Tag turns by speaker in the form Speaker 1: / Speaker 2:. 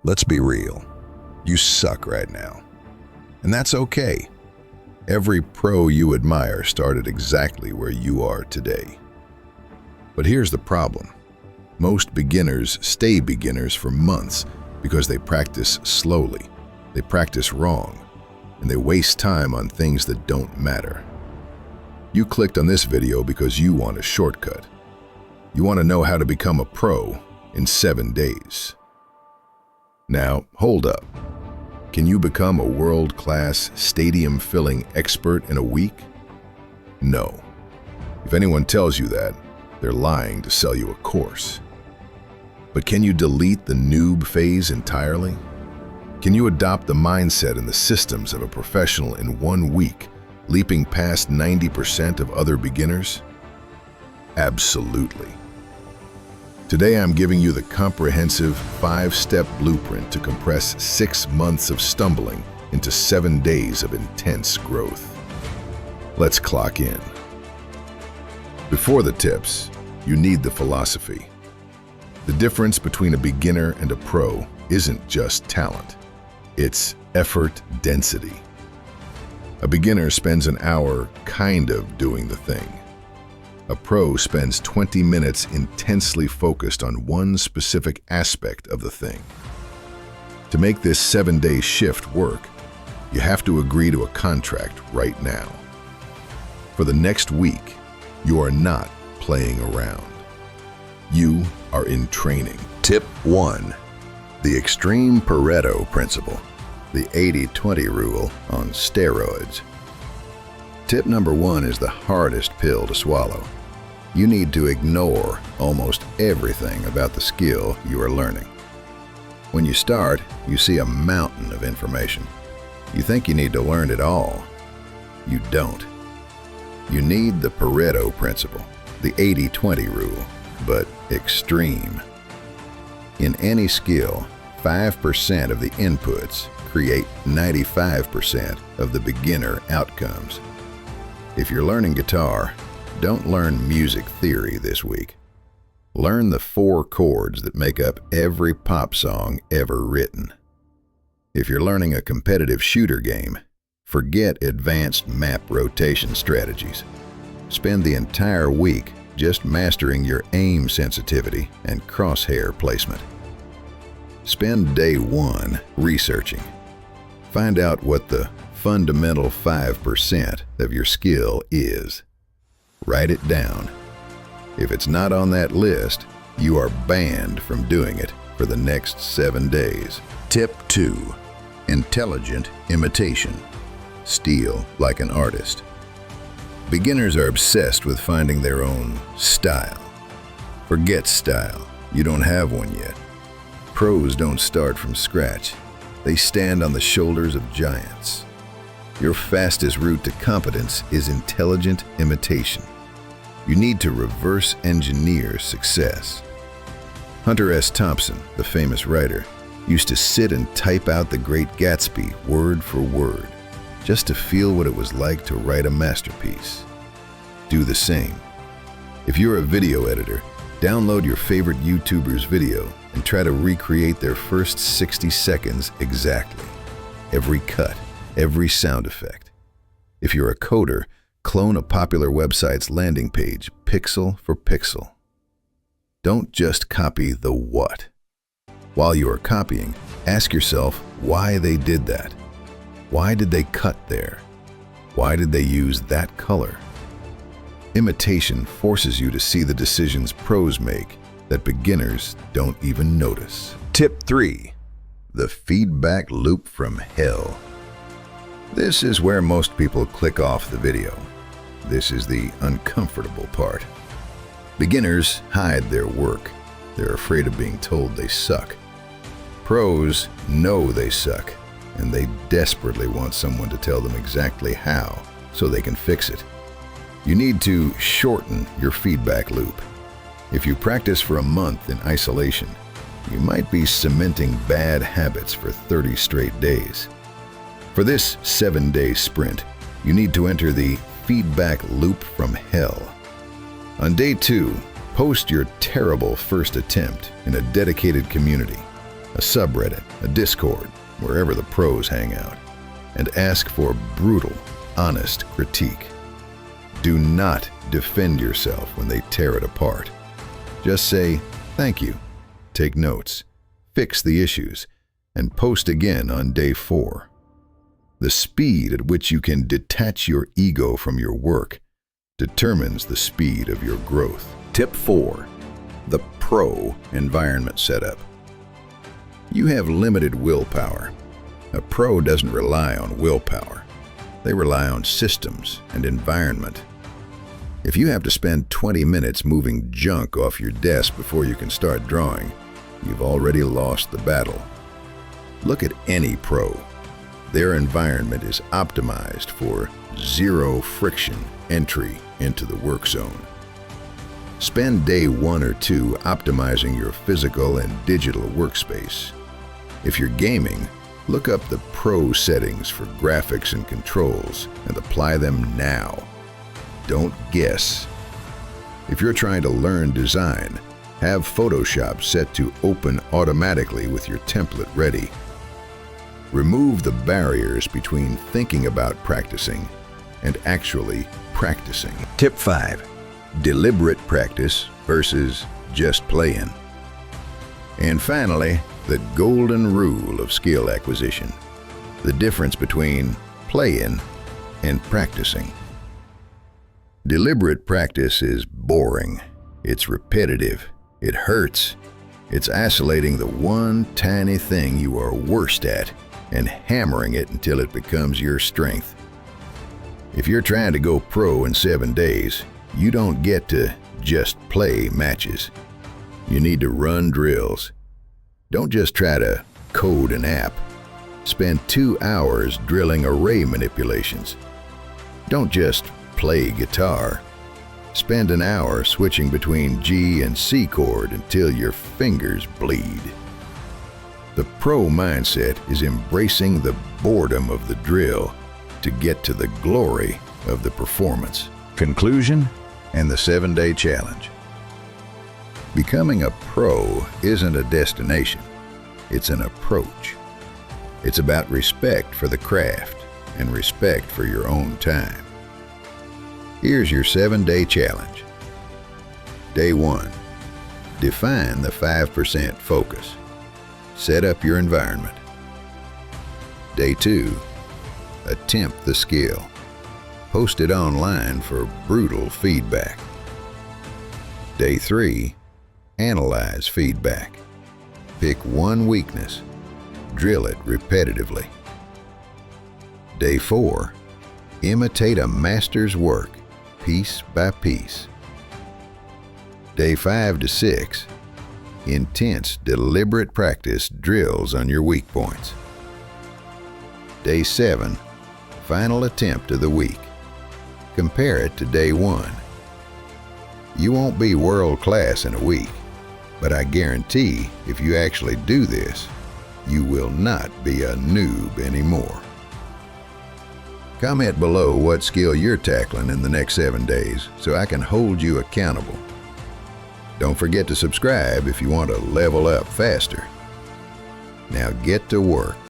Speaker 1: Let's be real. You suck right now. And that's okay. Every pro you admire started exactly where you are today. But here's the problem. Most beginners stay beginners for months because they practice slowly, they practice wrong, and they waste time on things that don't matter. You clicked on this video because you want a shortcut. You want to know how to become a pro in 7 days. Now, hold up. Can you become a world-class, stadium-filling expert in a week? No. If anyone tells you that, they're lying to sell you a course. But can you delete the noob phase entirely? Can you adopt the mindset and the systems of a professional in 1 week, leaping past 90% of other beginners? Absolutely. Today I'm giving you the comprehensive 5-step blueprint to compress 6 months of stumbling into 7 days of intense growth. Let's clock in. Before the tips, you need the philosophy. The difference between a beginner and a pro isn't just talent, it's effort density. A beginner spends an hour kind of doing the thing. A pro spends 20 minutes intensely focused on one specific aspect of the thing. To make this 7-day shift work, you have to agree to a contract right now. For the next week, you are not playing around. You are in training. Tip 1. The extreme Pareto principle, the 80-20 rule on steroids. Tip number 1 is the hardest pill to swallow. You need to ignore almost everything about the skill you are learning. When you start, you see a mountain of information. You think you need to learn it all. You don't. You need the Pareto principle, the 80-20 rule, but extreme. In any skill, 5% of the inputs create 95% of the beginner outcomes. If you're learning guitar, don't learn music theory this week. Learn the 4 chords that make up every pop song ever written. If you're learning a competitive shooter game, forget advanced map rotation strategies. Spend the entire week just mastering your aim sensitivity and crosshair placement. Spend day 1 researching. Find out what the fundamental 5% of your skill is. Write it down. If it's not on that list, you are banned from doing it for the next 7 days. Tip 2. Intelligent imitation. Steal like an artist. Beginners are obsessed with finding their own style. Forget style. You don't have one yet. Pros don't start from scratch. They stand on the shoulders of giants. Your fastest route to competence is intelligent imitation. You need to reverse engineer success. Hunter S. Thompson, the famous writer, used to sit and type out The Great Gatsby word for word, just to feel what it was like to write a masterpiece. Do the same. If you're a video editor, download your favorite YouTuber's video and try to recreate their first 60 seconds exactly. Every cut, every sound effect. If you're a coder, clone a popular website's landing page pixel for pixel. Don't just copy the what. While you are copying, ask yourself why they did that. Why did they cut there? Why did they use that color? Imitation forces you to see the decisions pros make that beginners don't even notice. Tip 3. The feedback loop from hell. This is where most people click off the video. This is the uncomfortable part. Beginners hide their work. They're afraid of being told they suck. Pros know they suck, and they desperately want someone to tell them exactly how so they can fix it. You need to shorten your feedback loop. If you practice for a month in isolation, you might be cementing bad habits for 30 straight days. For this 7-day sprint, you need to enter the feedback loop from hell. On day 2, post your terrible first attempt in a dedicated community. a subreddit, a Discord, wherever the pros hang out, and ask for brutal, honest critique. Do not defend yourself when they tear it apart. Just say, "Thank you," take notes, fix the issues, and post again on day 4. The speed at which you can detach your ego from your work determines the speed of your growth.
Speaker 2: Tip 4. The pro environment setup. You have limited willpower. A pro doesn't rely on willpower. They rely on systems and environment. If you have to spend 20 minutes moving junk off your desk before you can start drawing, you've already lost the battle. Look at any pro. Their environment is optimized for zero friction entry into the work zone. Spend day 1 or 2 optimizing your physical and digital workspace. If you're gaming, look up the pro settings for graphics and controls and apply them now. Don't guess. If you're trying to learn design, have Photoshop set to open automatically with your template ready. Remove the barriers between thinking about practicing and actually practicing. Tip 5. Deliberate practice versus just playing. And finally, the golden rule of skill acquisition. The difference between playing and practicing. Deliberate practice is boring. It's repetitive. It hurts. It's isolating the one tiny thing you are worst at and hammering it until it becomes your strength. If you're trying to go pro in 7 days, you don't get to just play matches. You need to run drills. Don't just try to code an app. Spend 2 hours drilling array manipulations. Don't just play guitar. Spend an hour switching between G and C chord until your fingers bleed. The pro mindset is embracing the boredom of the drill to get to the glory of the performance. Conclusion and the 7-day challenge. Becoming a pro isn't a destination, it's an approach. It's about respect for the craft and respect for your own time. Here's your 7-day challenge. Day 1. Define the 5% focus. Set up your environment. Day 2. Attempt the skill. Post it online for brutal feedback. Day 3. Analyze feedback. Pick one weakness. Drill it repetitively. Day 4. Imitate a master's work, piece by piece. Day 5 to 6. Intense, deliberate practice drills on your weak points. Day 7. Final attempt of the week. Compare it to day 1. You won't be world class in a week, but I guarantee if you actually do this, you will not be a noob anymore. Comment below what skill you're tackling in the next 7 days so I can hold you accountable. Don't forget to subscribe if you want to level up faster. Now get to work.